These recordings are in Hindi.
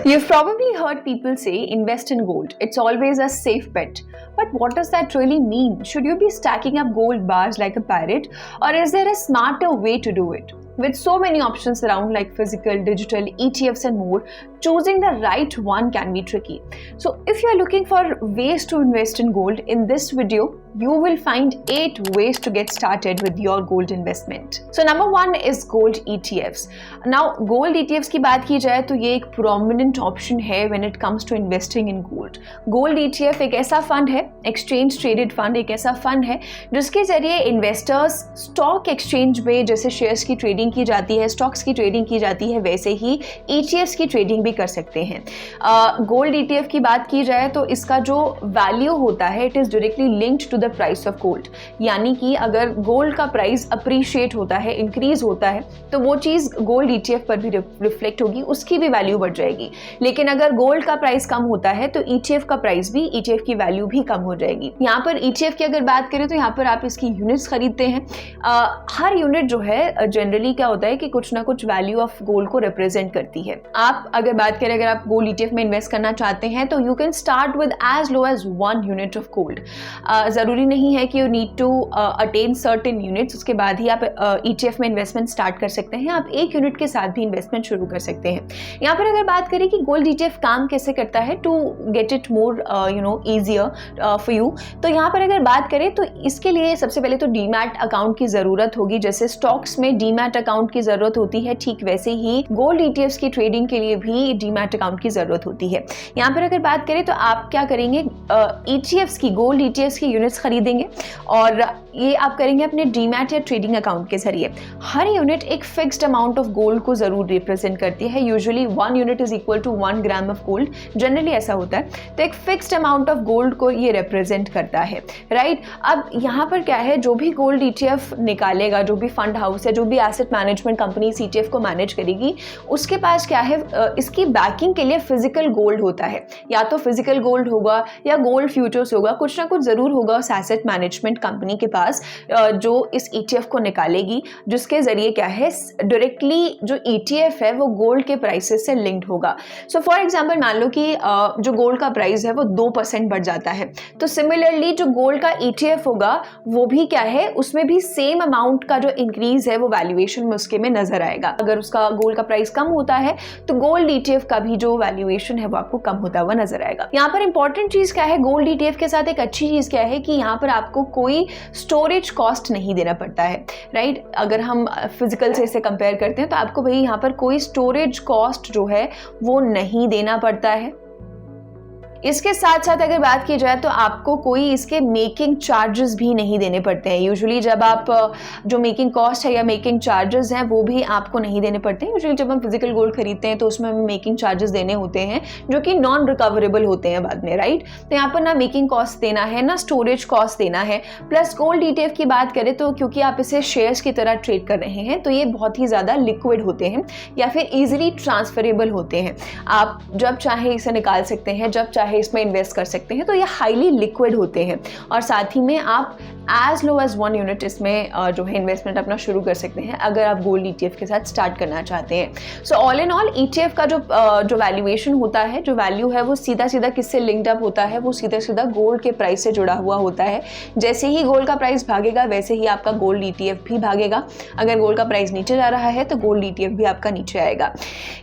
You've probably heard people say invest in gold. It's always a safe bet. But what does that really mean? Should you be stacking up gold bars like a pirate, or is there a smarter way to do it? With so many options around like physical, digital, ETFs and more, choosing the right one can be tricky. So if you're looking for ways to invest in gold, in this video, you will find 8 ways to get started with your gold investment. So number 1 is gold ETFs. Now gold ETFs की बात की जाए तो ये एक prominent option है when it comes to investing in gold. Gold ETF एक ऐसा फंड है, exchange traded fund एक ऐसा फंड है जिसके जरिए इन्वेस्टर्स स्टॉक एक्सचेंज में जैसे शेयर्स की ट्रेडिंग की जाती है, स्टॉक्स की ट्रेडिंग की जाती है, वैसे ही ETFs की ट्रेडिंग भी कर सकते हैं. गोल्ड ETF की बात की जाए तो इसका जो वैल्यू होता है it is directly linked to the price of gold. यानी कि अगर गोल्ड का प्राइस अप्रिशिएट होता है, इंक्रीज होता है, तो वो चीज़ गोल्ड ETF पर भी रिफ्लेक्ट होगी, उसकी भी वैल्यू बढ़ जाएगी. लेकिन अगर गोल्ड का प्राइस कम होता है तो ETF का प्राइस भी, ETF की वैल्यू भी कम हो जाएगी. यहाँ पर ETF की अगर बात करें तो यहाँ पर आप इसकी यूनिट्स खरीदते हैं. हर यूनिट जो है जनरली क्या होता है कि कुछ ना कुछ वैल्यू ऑफ गोल्ड को रिप्रेजेंट करती है. आप अगर बात करें, अगर आप गोल्ड ETF में इन्वेस्ट करना चाहते हैं तो you can start with as low as 1 unit of gold. ज़रूरी नहीं है कि you need to attain certain units, उसके बाद ही आप ETF में इन्वेस्टमेंट स्टार्ट कर सकते हैं. आप 1 यूनिट के साथ भी इन्वेस्टमेंट शुरू कर सकते हैं. यहाँ पर अगर बात करें कि गोल्ड ETF काम कैसे करता है to get it more easier for you, तो यहाँ पर अगर बात करें तो इसके लिए सबसे पहले तो डीमैट अकाउंट की ज़रूरत होगी. जैसे स्टॉक्स में डीमैट अकाउंट की ज़रूरत होती है, ठीक वैसे ही गोल्ड ETFs की ट्रेडिंग के लिए भी डीमैट अकाउंट की ज़रूरत होती है. यहाँ पर अगर बात करें तो आप क्या करेंगे, ETFs की, गोल्ड ETFs की यूनिट्स खरीदेंगे और ये आप करेंगे अपने डीमैट या ट्रेडिंग अकाउंट के जरिए. हर यूनिट एक फिक्स्ड अमाउंट ऑफ गोल्ड को ज़रूर रिप्रेजेंट करती है. Usually 1 unit is equal to 1 gram of gold, generally ऐसा होता है. तो एक फिक्स्ड अमाउंट ऑफ गोल्ड को ये रिप्रेजेंट करता है, राइट. अब यहाँ पर क्या है, जो भी गोल्ड ETF निकालेगा, जो भी फंड हाउस है, जो भी एसेट मैनेजमेंट कंपनी ETF को मैनेज करेगी, उसके पास क्या है, इसकी बैकिंग के लिए फिजिकल गोल्ड होता है. या तो फिजिकल गोल्ड होगा या गोल्ड फ्यूचर्स होगा, कुछ ना कुछ ज़रूर होगा उस एसेट मैनेजमेंट कंपनी के पास जो इस ETF को निकालेगी, जिसके जरिए क्या है, डायरेक्टली जो ETF है वो गोल्ड के प्राइसेस से लिंक्ड होगा. सो फॉर एग्जांपल मान लो कि जो गोल्ड का प्राइस है वो 2% बढ़ जाता है, तो सिमिलरली जो गोल्ड का ETF होगा वो भी क्या है, उसमें भी सेम अमाउंट का जो इंक्रीज है वो वैल्यूएशन में उसके में नजर आएगा. अगर उसका गोल्ड का प्राइस कम होता है तो गोल्ड ETF का भी जो वैल्यूएशन है वो आपको कम होता हुआ नजर आएगा. यहाँ पर इंपॉर्टेंट चीज क्या है, गोल्ड ETF के साथ एक अच्छी चीज क्या है कि यहाँ पर आपको कोई स्टोरेज कॉस्ट नहीं देना पड़ता है, राइट. अगर हम फिजिकल से इसे कंपेयर करते हैं तो आपको भाई यहाँ पर कोई स्टोरेज कॉस्ट जो है वो नहीं देना पड़ता है. इसके साथ साथ अगर बात की जाए तो आपको कोई इसके मेकिंग चार्जेस भी नहीं देने पड़ते हैं. यूजुअली जब आप जो मेकिंग कॉस्ट है या मेकिंग चार्जेस हैं वो भी आपको नहीं देने पड़ते हैं. यूजुअली जब हम फिजिकल गोल्ड खरीदते हैं तो उसमें हमें मेकिंग चार्जेस देने होते हैं जो कि नॉन रिकवरेबल होते हैं बाद में, राइट. तो यहाँ पर ना मेकिंग कॉस्ट देना है ना स्टोरेज कॉस्ट देना है. प्लस गोल्ड ETF की बात करें तो क्योंकि आप इसे शेयर्स की तरह ट्रेड कर रहे हैं तो ये बहुत ही ज़्यादा लिक्विड होते हैं या फिर ईजिली ट्रांसफरेबल होते हैं. आप जब चाहे इसे निकाल सकते हैं, जब चाहे इसमें इन्वेस्ट कर सकते हैं. तो ये हाईली लिक्विड होते हैं और साथ ही में आप एज लो एज 1 यूनिट इसमें जो है इन्वेस्टमेंट अपना शुरू कर सकते हैं अगर आप गोल्ड ETF के साथ स्टार्ट करना चाहते हैं. So all in all ETF का जो वैल्यूएशन होता है, जो वैल्यू है वो सीधा सीधा किससे लिंक्ड अप होता है, वो सीधा सीधा गोल्ड के प्राइस से जुड़ा हुआ होता है. जैसे ही गोल्ड का प्राइस भागेगा वैसे ही आपका गोल्ड ETF भी भागेगा. अगर गोल्ड का प्राइस नीचे जा रहा है तो गोल्ड ETF भी आपका नीचे आएगा.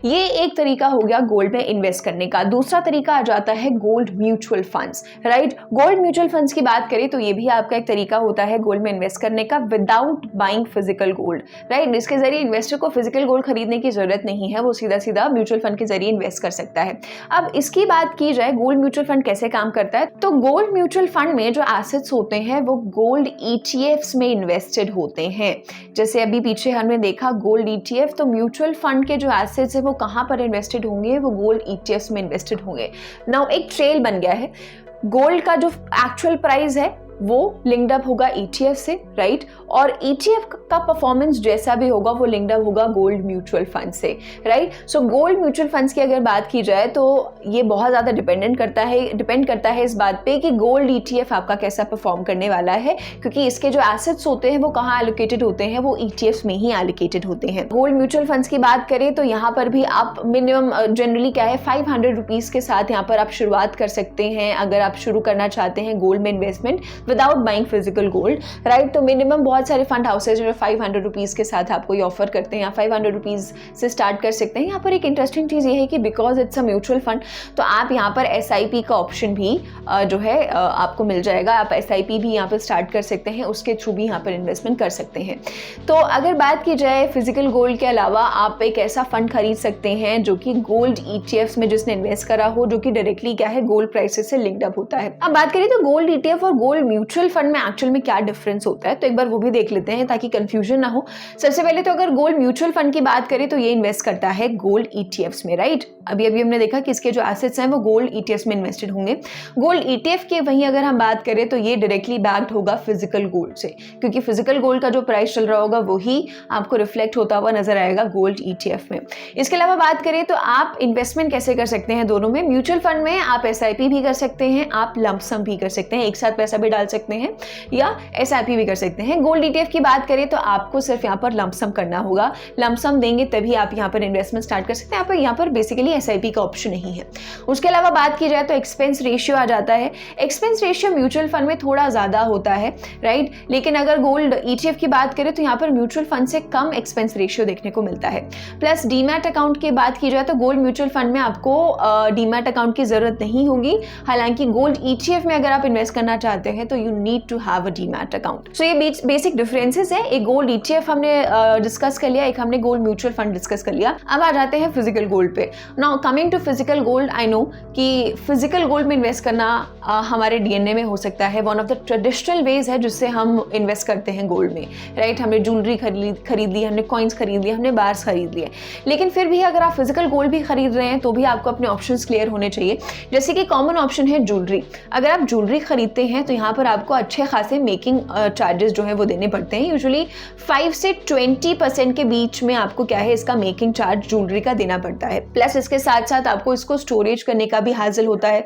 ये एक तरीका हो गया गोल्ड में इन्वेस्ट करने का. दूसरा तरीका आ जाता है gold mutual funds, right. Gold mutual funds की बात करें तो ये भी आपका एक तरीका होता है गोल्ड में इन्वेस्ट करने का without buying physical gold, right. इसके जरिए इन्वेस्टर को फिजिकल गोल्ड खरीदने की जरूरत नहीं है, वो सीधा सीधा म्यूचुअल फंड के जरिए इन्वेस्ट कर सकता है. अब इसकी बात की जाए गोल्ड म्यूचुअल फंड कैसे काम करता है, तो गोल्ड म्यूचुअल फंड में जो एसेट्स होते हैं वो गोल्ड ETFs में इन्वेस्टेड होते हैं. जैसे अभी पीछे हमने देखा गोल्ड ETF, तो म्यूचुअल फंड के जो एसेट्स है वो कहाँ पर इन्वेस्टेड होंगे, वो गोल्ड ETFs में इन्वेस्टेड होंगे. नाउ एक ट्रेल बन गया है, गोल्ड का जो एक्चुअल प्राइस है वो लिंक्ड अप होगा ETF से, राइट, और ETF का परफॉर्मेंस जैसा भी होगा वो लिंक्ड अप होगा गोल्ड म्यूचुअल फंड से, right. So gold mutual funds की अगर बात की जाए तो ये बहुत ज़्यादा डिपेंड करता है इस बात पे कि गोल्ड ETF आपका कैसा परफॉर्म करने वाला है, क्योंकि इसके जो एसेट्स होते हैं वो कहाँ एलोकेटेड होते हैं, वो ETFs में ही एलोकेटेड होते हैं। गोल्ड म्यूचुअल फंड्स की बात करें तो यहाँ पर भी आप मिनिमम जनरली क्या है 500 रुपीज़ के साथ यहाँ पर आप शुरुआत कर सकते हैं अगर आप शुरू करना चाहते हैं गोल्ड में investment without buying physical gold, right. तो मिनिमम बहुत सारे फंड हाउसेज जो 500 रुपीज़ के साथ आपको ये ऑफर करते हैं, 500 रुपीज़ से स्टार्ट कर सकते हैं। यहाँ पर एक इंटरेस्टिंग चीज़ ये है कि because it's a mutual fund तो आप यहाँ पर SIP का ऑप्शन भी जो है आपको मिल जाएगा। आप SIP भी यहाँ पर स्टार्ट कर सकते हैं, उसके थ्रू भी यहाँ पर इन्वेस्टमेंट कर सकते हैं। तो अगर बात की जाए फिजिकल गोल्ड के अलावा आप एक ऐसा फंड खरीद सकते हैं जो कि गोल्ड ETFs में जिसने इन्वेस्ट करा हो, जो कि डायरेक्टली क्या है गोल्ड प्राइसेस से लिंक्ड अप होता है। अब बात करें तो गोल्ड ETF और गोल्ड म्यूचुअल फंड में एक्चुअल में क्या डिफरेंस होता है, तो एक बार वो भी देख लेते हैं ताकि कंफ्यूजन ना हो। सबसे पहले तो अगर गोल्ड म्यूचुअल फंड की बात करें तो ये इन्वेस्ट करता है गोल्ड ETFs में, राइट। अभी हमने देखा कि इसके जो एसेट्स हैं वो गोल्ड ETFs में इन्वेस्टेड होंगे। गोल्ड ETF के वहीं अगर हम बात करें तो ये डायरेक्टली बैक्ड होगा फिजिकल गोल्ड से, क्योंकि फिजिकल गोल्ड का जो प्राइस चल रहा होगा वही आपको रिफ्लेक्ट होता हुआ नजर आएगा गोल्ड ETF में। इसके अलावा बात करें तो आप इन्वेस्टमेंट कैसे कर सकते हैं दोनों में, म्यूचुअल फंड में आप SIP भी कर सकते हैं, आप लंप सम भी कर सकते हैं, एक साथ पैसा भी डाल सकते हैं या SIP भी कर सकते हैं। गोल्ड ETF की बात करें तो आपको सिर्फ यहाँ पर लंप सम करना होगा, लंप सम देंगे तभी आप यहाँ पर इन्वेस्टमेंट स्टार्ट कर सकते हैं। यहाँ पर बेसिकली SIP का ऑप्शन नहीं है। उसके अलावा बात की जाए तो एक्सपेंस रेशियो आ जाता है। एक्सपेंस रेशियो म्यूचुअल फंड में थोड़ा ज्यादा होता है, राइट, लेकिन अगर गोल्ड ETF की बात करें तो यहाँ पर म्यूचुअल फंड से कम एक्सपेंस रेशियो देखने को मिलता है। प्लस डीमैट अकाउंट की बात की जाए तो गोल्ड म्यूचुअल फंड में आपको डीमैट अकाउंट की जरूरत नहीं होगी, हालांकि गोल्ड ETF में अगर आप इन्वेस्ट करना चाहते हैं तो you need to have a demat account. So ये बेसिक डिफरेंसेस है। एक गोल्ड ETF हमने डिस्कस कर लिया, एक हमने गोल्ड म्यूचुअल फंड डिस्कस कर लिया। अब आ जाते हैं फिजिकल गोल्ड पे। Now coming to physical gold, I know कि फिजिकल गोल्ड में इन्वेस्ट करना हमारे DNA में हो सकता है, one of the traditional ways है जिससे हम इन्वेस्ट करते हैं गोल्ड में, राइट। हमने ज्वेलरी खरीद ली, हमने कॉइन्स खरीद लिए, हमने बार्स खरीद लिए, लेकिन फिर भी अगर आप फिजिकल गोल्ड भी खरीद रहे हैं तो भी आपको अपने ऑप्शंस क्लियर होने चाहिए। जैसे कि कॉमन ऑप्शन है ज्वेलरी। अगर आप ज्वेलरी खरीदते हैं तो यहाँ पर आपको अच्छे खासे मेकिंग चार्जेस जो है वो देने पड़ते हैं। यूजुअली 5 से 20% के बीच में आपको क्या है इसका मेकिंग चार्ज ज्वेलरी का देना पड़ता है। प्लस इसके साथ साथ आपको इसको स्टोरेज करने का भी हासिल होता है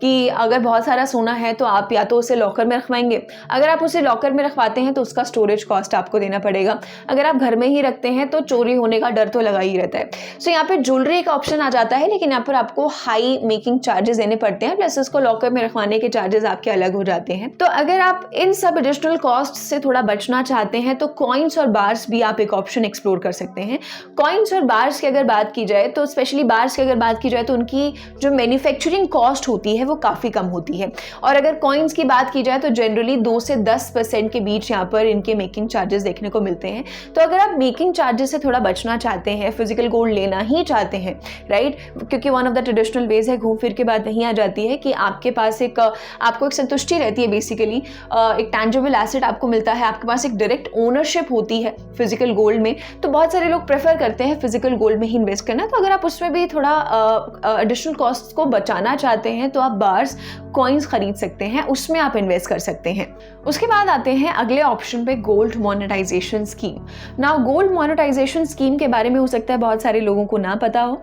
कि अगर बहुत सारा सोना है तो आप या तो उसे लॉकर में रखवाएंगे, अगर आप उसे लॉकर में रखवाते हैं तो उसका स्टोरेज कॉस्ट आपको देना पड़ेगा, अगर आप घर में ही रखते हैं तो चोरी होने का डर तो लगा ही रहता है। सो यहाँ पे ज्वेलरी का ऑप्शन आ जाता है, लेकिन यहाँ पर आपको हाई मेकिंग चार्जेस देने पड़ते हैं, प्लस इसको लॉकर में रखवाने के चार्जेस आपके अलग हो जाते हैं। तो अगर आप इन सब एडिशनल कॉस्ट से थोड़ा बचना चाहते हैं तो कॉइन्स और बार्स भी आप एक ऑप्शन एक्सप्लोर कर सकते हैं। कॉइन्स और बार्स की अगर बात की जाए तो स्पेशली बार्स की अगर बात की जाए तो उनकी जो मैन्युफैक्चरिंग कॉस्ट होती है वो काफ़ी कम होती है, और अगर कॉइन्स की बात की जाए तो जनरली 2 से 10% के बीच यहाँ पर इनके मेकिंग चार्जेस देखने को मिलते हैं। तो अगर आप मेकिंग चार्जेस से थोड़ा बचना चाहते हैं, फिजिकल गोल्ड लेना ही चाहते हैं, राइट, क्योंकि one of the traditional ways है, घूम फिर के बात वहीं आ जाती है कि आपके पास आपको एक संतुष्टि रहती है, बेसिकली एक टैंजिबल एसेट आपको मिलता है, आपके पास एक डायरेक्ट ओनरशिप होती है फिजिकल गोल्ड में। तो बहुत सारे लोग प्रेफर करते हैं फिजिकल गोल्ड में ही इन्वेस्ट करना। तो अगर आप उसमें भी थोड़ा एडिशनल कॉस्ट को बचाना चाहते हैं तो आप बार्स कॉइन्स खरीद सकते हैं, उसमें आप इन्वेस्ट कर सकते हैं। उसके बाद आते हैं अगले ऑप्शन पे, gold monetization scheme. Now gold monetization scheme के बारे में हो सकता है बहुत सारे लोगों को ना पता हो।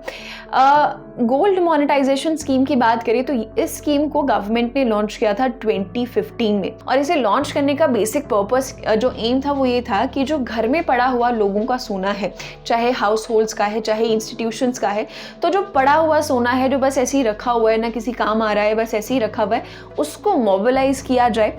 गोल्ड मोनेटाइजेशन स्कीम की बात करें तो इस स्कीम को गवर्नमेंट ने लॉन्च किया था 2015 में, और इसे लॉन्च करने का बेसिक पर्पस जो एम था वो ये था कि जो घर में पड़ा हुआ लोगों का सोना है, चाहे हाउस होल्ड्स का है चाहे इंस्टीट्यूशंस का है, तो जो पड़ा हुआ सोना है जो बस ऐसे ही रखा हुआ है, ना किसी काम आ रहा है, बस ऐसे ही रखा हुआ है, उसको मोबिलाइज किया जाए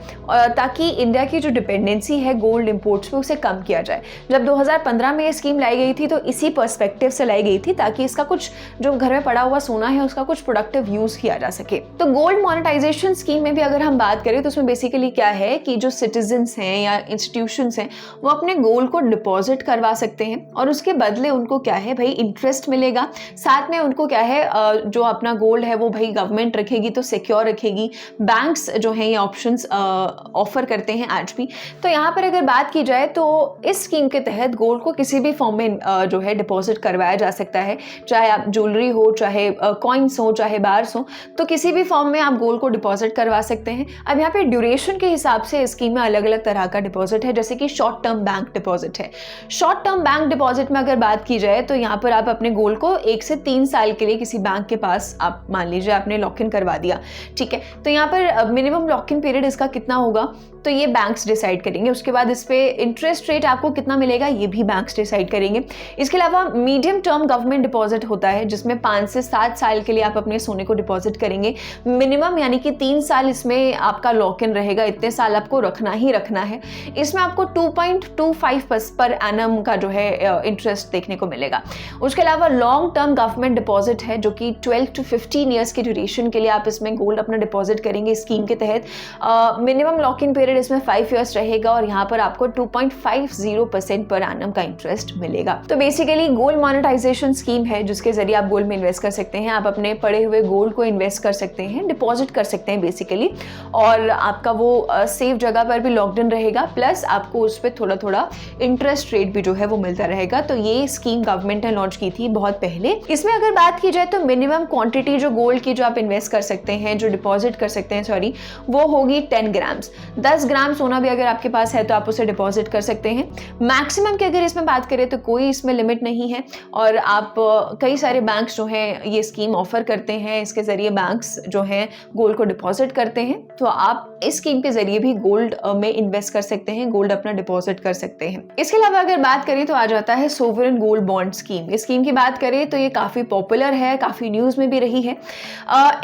ताकि इंडिया की जो डिपेंडेंसी है गोल्ड इंपोर्ट्स पे उसे कम किया जाए। जब 2015 में ये स्कीम लाई गई थी तो इसी पर्सपेक्टिव से लाई गई थी ताकि इसका कुछ जो घर में पड़ा हुआ सोना है उसका कुछ प्रोडक्टिव यूज किया जा सके। तो गोल्ड मोनेटाइजेशन स्कीम में भी अगर हम बात करें तो उसमें बेसिकली क्या है कि जो सिटीजन्स हैं या इंस्टीट्यूशंस हैं वो अपने गोल्ड को डिपॉजिट करवा सकते हैं और उसके बदले उनको क्या है भाई इंटरेस्ट मिलेगा, साथ में उनको क्या है जो अपना गोल्ड है वो भाई गवर्नमेंट रखेगी तो सिक्योर रखेगी। बैंक्स जो हैं ये ऑप्शंस ऑफर करते हैं आज भी। तो यहाँ पर अगर बात की जाए तो इस स्कीम के तहत गोल्ड को किसी भी फॉर्म में जो है डिपॉजिट करवाया जा सकता है, चाहे आप ज्वेलरी हो, चाहे चाहे कॉइन्स हो चाहे बार्स हो, तो किसी भी फॉर्म में आप गोल्ड को डिपॉजिट करवा सकते हैं। अब यहाँ पे ड्यूरेशन के हिसाब से स्कीम में अलग अलग तरह का डिपॉजिट है, जैसे कि शॉर्ट टर्म बैंक डिपॉजिट है। शॉर्ट टर्म बैंक डिपॉजिट में अगर बात की जाए तो यहाँ पर आप अपने गोल्ड को 1 से 3 साल के लिए किसी बैंक के पास आप मान लीजिए आपने लॉक इन करवा दिया, ठीक है। तो यहाँ पर मिनिमम लॉक इन पीरियड इसका कितना होगा तो ये बैंक्स डिसाइड करेंगे। उसके बाद इस पे इंटरेस्ट रेट आपको कितना मिलेगा ये भी बैंक्स डिसाइड करेंगे। इसके अलावा मीडियम टर्म गवर्नमेंट डिपॉजिट होता है, जिसमें 5 से 7 साल के लिए आप अपने सोने को डिपॉजिट करेंगे मिनिमम, यानी कि 3 साल इसमें आपका लॉक इन रहेगा, इतने साल आपको रखना ही रखना है। इसमें आपको 2.25% पर एनम का जो है इंटरेस्ट देखने को मिलेगा। उसके अलावा लॉन्ग टर्म गवर्नमेंट डिपॉजिट है, जो कि 12 to 15 ईयर्स की ड्यूरेशन के लिए आप इसमें गोल्ड अपना डिपॉजिट करेंगे स्कीम के तहत। मिनिमम लॉक इन पीरियड इसमें 5 इयर्स रहेगा और यहाँ पर आपको 2.50% पर एनम का इंटरेस्ट मिलेगा। तो बेसिकली गोल्ड मोनेटाइजेशन स्कीम है, जिसके जरिए आप गोल्ड में इन्वेस्ट कर सकते हैं। आप अपने पड़े हुए गोल्ड को इन्वेस्ट कर सकते हैं, डिपॉजिट कर सकते हैं बेसिकली, और आपका वो सेफ जगह पर भी लॉक्ड इन रहेगा, प्लस आपको उस पर थोड़ा थोड़ा इंटरेस्ट रेट भी जो है वो मिलता रहेगा। तो ये स्कीम गवर्नमेंट ने लॉन्च की थी बहुत पहले। इसमें अगर बात की जाए तो मिनिमम क्वांटिटी जो गोल्ड की जो आप इन्वेस्ट कर सकते हैं, जो डिपॉजिट कर सकते हैं सॉरी, वो होगी 10 ग्राम्स। 10 ग्राम सोना भी अगर आपके पास है तो आप उसे डिपॉजिट कर सकते हैं। मैक्सिमम की अगर इसमें बात करें तो कोई इसमें लिमिट नहीं है, और आप कई सारे बैंक्स जो हैं ये स्कीम ऑफर करते हैं। इसके जरिए बैंक्स जो हैं गोल्ड को डिपॉजिट करते हैं, तो आप इस स्कीम के जरिए भी गोल्ड में इन्वेस्ट कर सकते हैं, गोल्ड अपना डिपॉजिट कर सकते हैं। इसके अलावा अगर बात करें तो आ जाता है सोवरेन गोल्ड बॉन्ड स्कीम। इस स्कीम की बात करें तो ये काफी पॉपुलर है, काफी न्यूज में भी रही है।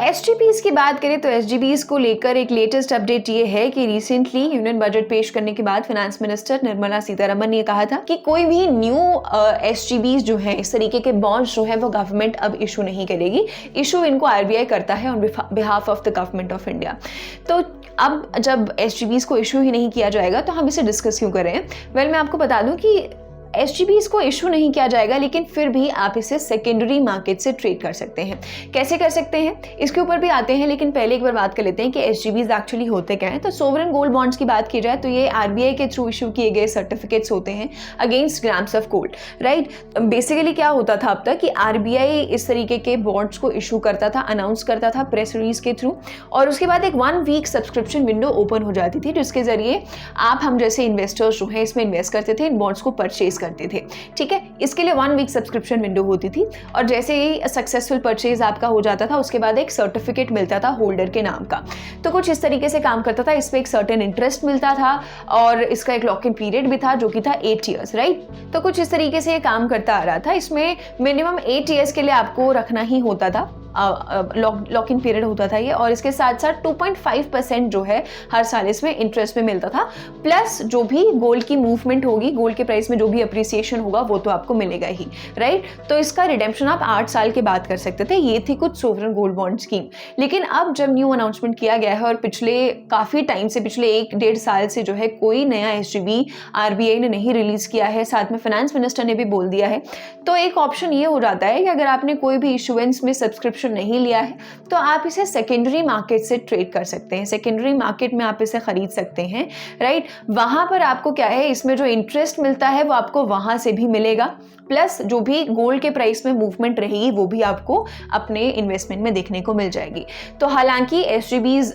एसजीबीज की बात करें तो एसजीबीज को लेकर एक लेटेस्ट अपडेट ये है कि रिसेंटली यूनियन बजट पेश करने के बाद फाइनेंस मिनिस्टर निर्मला सीतारमन ने कहा था कि कोई भी न्यू एसजीबीज जो है, इस तरीके के बॉन्ड्स जो है वो गवर्नमेंट अब इशू नहीं करेगी। इशू इनको आरबीआई करता है on behalf of the government of India. तो अब जब एसजीबीज को इशू ही नहीं किया जाएगा तो हम इसे डिस्कस क्यों कर रहे हैं? वेल, मैं आपको बता दूं कि एसजीबीज को इशू नहीं किया जाएगा, लेकिन फिर भी आप इसे सेकेंडरी मार्केट से ट्रेड कर सकते हैं। कैसे कर सकते हैं इसके ऊपर भी आते हैं, लेकिन पहले एक बार बात कर लेते हैं कि एसजीबीज एक्चुअली होते क्या हैं। तो सोवरेन गोल्ड बॉन्ड्स की बात की जाए तो ये आरबीआई के थ्रू इशू किए गए सर्टिफिकेट्स होते हैं against grams of gold, right. Basically क्या होता था अब तक कि आरबीआई इस तरीके के बॉन्ड्स को इशू करता था, अनाउंस करता था प्रेस रिलीज के थ्रू, और उसके बाद एक 1 वीक सब्सक्रिप्शन विंडो ओपन हो जाती थी, जिसके जरिए आप हम जैसे इन्वेस्टर्स जो है इसमें इन्वेस्ट करते थे, इन बॉन्ड्स को परचेज करते थे, ठीक है। इसके लिए 1 वीक सब्सक्रिप्शन विंडो होती थी, और जैसे ही सक्सेसफुल परचेज आपका हो जाता था उसके बाद एक सर्टिफिकेट मिलता था होल्डर के नाम का। तो कुछ इस तरीके से काम करता था। इसमें एक सर्टेन इंटरेस्ट मिलता था और इसका एक लॉक इन पीरियड भी था जो कि था 8 ईयर्स, राइट। तो कुछ इस तरीके से ये काम करता आ रहा था। इसमें मिनिमम 8 ईयर्स के लिए आपको रखना ही होता था, लॉक इन पीरियड होता था ये, और इसके साथ साथ 2.5% जो है हर साल इसमें इंटरेस्ट में मिलता था, प्लस जो भी गोल्ड की मूवमेंट होगी, गोल्ड के प्राइस में जो भी अप्रिसिएशन होगा वो तो आपको मिलेगा ही, राइट। तो इसका रिडेम्पशन आप 8 साल के बाद कर सकते थे। ये थी कुछ सोवरेन गोल्ड बॉन्ड स्कीम। लेकिन अब जब न्यू अनाउंसमेंट किया गया है और पिछले काफी टाइम से, पिछले 1-1.5 साल से जो है कोई नया एसजीबी आरबीआई ने नहीं रिलीज किया है, साथ में फाइनेंस मिनिस्टर ने भी बोल दिया है, तो एक ऑप्शन ये हो जाता है कि अगर आपने कोई भी इशुएंस में सब्सक्रिप्शन नहीं लिया है तो आप इसे सेकेंडरी मार्केट से ट्रेड कर सकते हैं। सेकेंडरी मार्केट में आप इसे खरीद सकते हैं, राइट। वहां पर आपको क्या है, इसमें जो इंटरेस्ट मिलता है वो आपको वहां से भी मिलेगा, प्लस जो भी गोल्ड के प्राइस में मूवमेंट रहेगी वो भी आपको अपने इन्वेस्टमेंट में देखने को मिल जाएगी। तो हालांकि एसजीबीज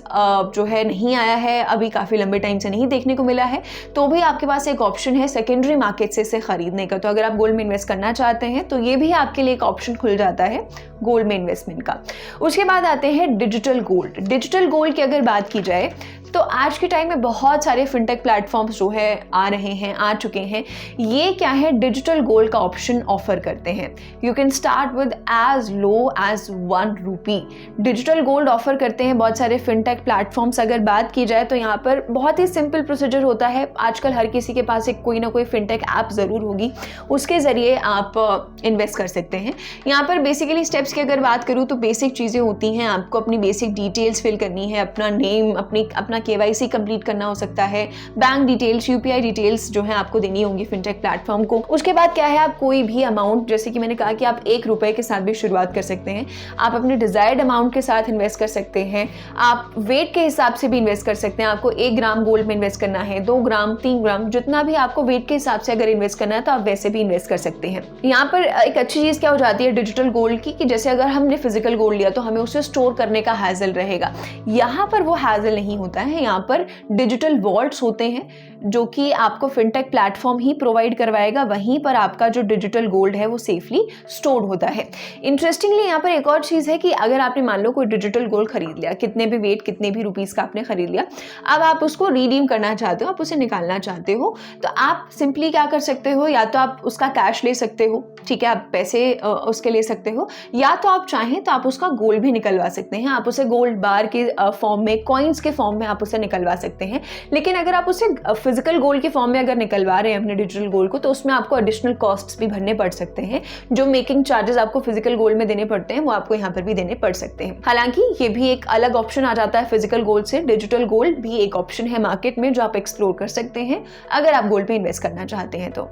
जो है नहीं आया है, अभी काफ़ी लंबे टाइम से नहीं देखने को मिला है, तो भी आपके पास एक ऑप्शन है सेकेंडरी मार्केट से इसे खरीदने का। तो अगर आप गोल्ड में इन्वेस्ट करना चाहते हैं तो ये भी आपके लिए एक ऑप्शन खुल जाता है गोल्ड में इन्वेस्टमेंट का। उसके बाद आते हैं डिजिटल गोल्ड। डिजिटल गोल्ड की अगर बात की जाए तो आज के टाइम में बहुत सारे फिनटेक प्लेटफॉर्म्स जो है आ चुके हैं। ये क्या है, डिजिटल गोल्ड का ऑप्शन ऑफर करते हैं। You can start with as low as 1 rupee. Digital gold offer करते हैं बहुत सारे फिनटेक प्लेटफॉर्म्स। अगर बात की जाए तो यहाँ पर बहुत ही सिंपल प्रोसीजर होता है। आजकल हर किसी के पास एक कोई ना कोई फिनटेक ऐप ज़रूर होगी, उसके ज़रिए आप इन्वेस्ट कर सकते हैं। यहाँ पर बेसिकली स्टेप्स की अगर बात करूँ तो बेसिक चीज़ें होती हैं। आपको अपनी बेसिक डिटेल्स फिल करनी है, अपना नेम, अपना KYC कंप्लीट करना हो सकता है, बैंक डिटेल्स, UPI डिटेल्स जो है आपको देनी होंगी फिनटेक प्लेटफॉर्म को। उसके बाद क्या है, आप कोई भी अमाउंट, जैसे कि मैंने कहा कि आप ₹1 के साथ भी शुरुआत कर सकते हैं, आप अपने डिजायर्ड अमाउंट के साथ इन्वेस्ट कर सकते हैं, आप वेट के हिसाब से भी इन्वेस्ट कर सकते हैं। आपको 1 ग्राम गोल्ड में इन्वेस्ट करना है, 2 ग्राम, 3 ग्राम, जितना भी आपको वेट के हिसाब से अगर इन्वेस्ट करना है तो आप वैसे भी इन्वेस्ट कर सकते हैं। यहाँ पर एक अच्छी चीज क्या हो जाती है डिजिटल गोल्ड की, कि जैसे अगर हमने फिजिकल गोल्ड लिया तो हमें उसे स्टोर करने का हैजल रहेगा। यहाँ पर वो हैजल नहीं होता है, यहाँ पर डिजिटल वॉल्ट्स होते हैं जो कि आपको फिनटेक प्लेटफॉर्म ही प्रोवाइड करवाएगा। वहीं पर आपका जो डिजिटल गोल्ड है वो सेफली स्टोर्ड होता है। इंटरेस्टिंगली यहाँ पर एक और चीज़ है कि अगर आपने मान लो कोई डिजिटल गोल्ड खरीद लिया, कितने भी वेट, कितने भी रुपीज़ का आपने खरीद लिया, अब आप उसको रिडीम करना चाहते हो, आप उसे निकालना चाहते हो, तो आप सिंपली क्या कर सकते हो, या तो आप उसका कैश ले सकते हो, ठीक है, आप पैसे उसके ले सकते हो, या तो आप चाहें तो आप उसका गोल्ड भी निकलवा सकते हैं। आप उसे गोल्ड बार के फॉर्म में, कॉइन्स के फॉर्म में आप उसे निकलवा सकते हैं। लेकिन अगर आप उसे फिजिकल गोल्ड के फॉर्म में अगर निकलवा रहे हैं अपने डिजिटल गोल्ड को, तो उसमें आपको एडिशनल कॉस्ट्स भी भरने पड़ सकते हैं। जो मेकिंग चार्जेस आपको फिजिकल गोल्ड में देने पड़ते हैं वो आपको यहाँ पर भी देने पड़ सकते हैं। हालांकि ये भी एक अलग ऑप्शन आ जाता है फिजिकल गोल्ड से। डिजिटल गोल्ड भी एक ऑप्शन है मार्केट में जो आप एक्सप्लोर कर सकते हैं अगर आप गोल्ड पे इन्वेस्ट करना चाहते हैं तो।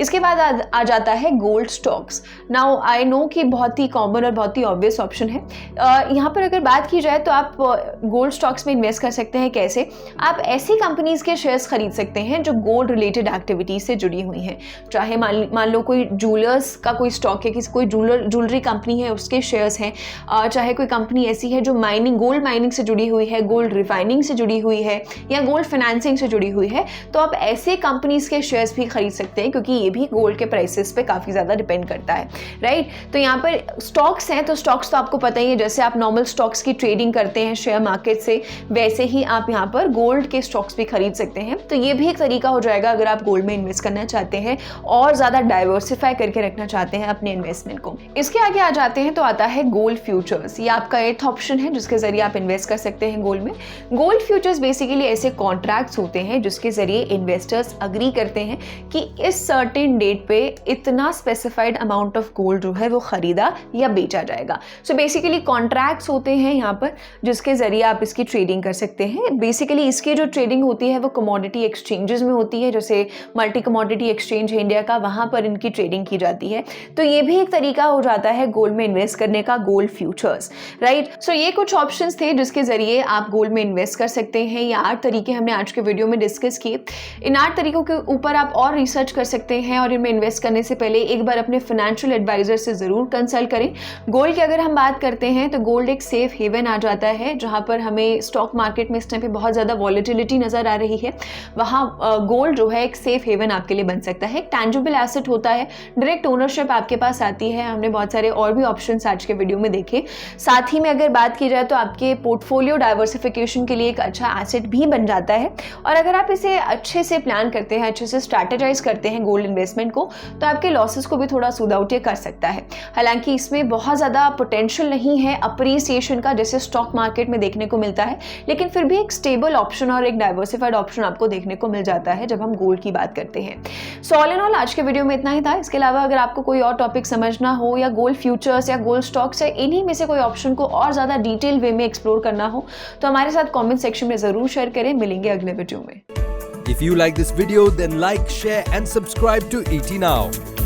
इसके बाद आ जाता है gold stocks. Now I know कि बहुत ही कॉमन और बहुत ही ऑब्वियस ऑप्शन है। यहाँ पर अगर बात की जाए तो आप गोल्ड स्टॉक्स में इन्वेस्ट कर सकते हैं। कैसे? आप ऐसी कंपनीज के शेयर्स खरीद सकते हैं जो गोल्ड रिलेटेड एक्टिविटीज से जुड़ी हुई हैं। चाहे मान लो कोई ज्वेलर्स का कोई स्टॉक है, किसी कोई ज्वेलरी कंपनी है उसके शेयर्स हैं, चाहे कोई कंपनी ऐसी है जो गोल्ड माइनिंग से जुड़ी हुई है, गोल्ड रिफाइनिंग से जुड़ी हुई है, या गोल्ड फाइनेंसिंग से जुड़ी हुई है, तो आप ऐसे कंपनीज के शेयर्स भी खरीद सकते हैं, क्योंकि ये भी गोल्ड के प्राइसेस पे काफ़ी ज़्यादा डिपेंड करता है, राइट। तो यहाँ पर स्टॉक्स हैं, तो स्टॉक्स तो आपको पता ही है, जैसे आप नॉर्मल स्टॉक्स की ट्रेडिंग करते हैं शेयर मार्केट से, वैसे ही आप यहाँ पर गोल्ड के स्टॉक्स भी खरीद सकते हैं। तो ये भी एक तरीका हो जाएगा अगर आप गोल्ड में इन्वेस्ट करना चाहते हैं और ज़्यादा डाइवर्सिफाई करके रखना चाहते हैं अपने इन्वेस्टमेंट को। इसके आगे आ जाते हैं तो आता है गोल्ड फ्यूचर्स। ये आपका 8th ऑप्शन है जिसके जरिए आप इन्वेस्ट कर सकते हैं गोल्ड में। गोल्ड फ्यूचर्स बेसिकली ऐसे कॉन्ट्रैक्ट्स होते हैं जिसके जरिए इन्वेस्टर्स अग्री करते हैं कि इस सर्टेन डेट पे इतना स्पेसिफाइड अमाउंट ऑफ गोल्ड जो है वो खरीदा या बेचा जाएगा। सो बेसिकली कॉन्ट्रैक्ट्स होते हैं यहाँ पर जिसके जरिए आप इसकी ट्रेडिंग कर सकते हैं। बेसिकली इसकी जो ट्रेडिंग होती है वो कमोडिटी एक्सचेंजेस में होती है, जैसे मल्टी कमोडिटी एक्सचेंज है इंडिया का, वहाँ पर इनकी ट्रेडिंग की जाती है। तो ये भी एक तरीका हो जाता है गोल्ड में इन्वेस्ट करने का, गोल्ड फ्यूचर्स, राइट। सो ये कुछ ऑप्शंस थे जिसके जरिए आप गोल्ड में इन्वेस्ट कर सकते हैं। ये 8 तरीके हमने आज के वीडियो में डिस्कस किए। इन 8 तरीकों के ऊपर आप और रिसर्च कर सकते हैं और इनमें इन्वेस्ट करने से पहले एक बार अपने फाइनेंशियल एडवाइजर से जरूर कंसल्ट करें। गोल्ड की अगर हम बात करते हैं तो गोल्ड एक सेफ हेवन आ जाता है, जहां पर हमें स्टॉक मार्केट में इस टाइम पे बहुत ज़्यादा वॉलेटिलिटी नज़र आ रही है। वहाँ गोल्ड जो है एक सेफ हेवन आपके लिए बन सकता है। एक टैंजिबल एसेट होता है, डायरेक्ट ओनरशिप आपके पास आती है। हमने बहुत सारे और भी ऑप्शंस आज के वीडियो में देखे। साथ ही में अगर बात की जाए तो आपके पोर्टफोलियो डाइवर्सिफिकेशन के लिए एक अच्छा एसेट भी बन जाता है। और अगर आप इसे अच्छे से प्लान करते हैं, अच्छे से स्ट्रैटेजाइज करते हैं गोल्ड इन्वेस्टमेंट को, तो आपके लॉसेस को भी थोड़ा स्मूथ आउट कर सकता है। हालांकि इसमें बहुत ज़्यादा पोटेंशियल नहीं है अप्रिसिएशन का जैसे स्टॉक मार्केट में देखने को मिलता है, लेकिन फिर भी एक स्टेबल ऑप्शन और एक डाइवर्सिफाइड ऑप्शन आपको देखने को मिल जाता है जब हम गोल्ड की बात करते हैं। सो ऑल इन ऑल आज के वीडियो में इतना ही था। इसके अलावा अगर आपको कोई और टॉपिक समझना हो या गोल्ड फ्यूचर्स या गोल्ड स्टॉक्स या इन्हीं में से कोई ऑप्शन को और ज़्यादा डिटेल वे में एक्सप्लोर करना हो तो हमारे साथ कमेंट सेक्शन में ज़रूर शेयर करें। मिलेंगे अगले वीडियो में। If you like this video, then like, share and subscribe to ET Now.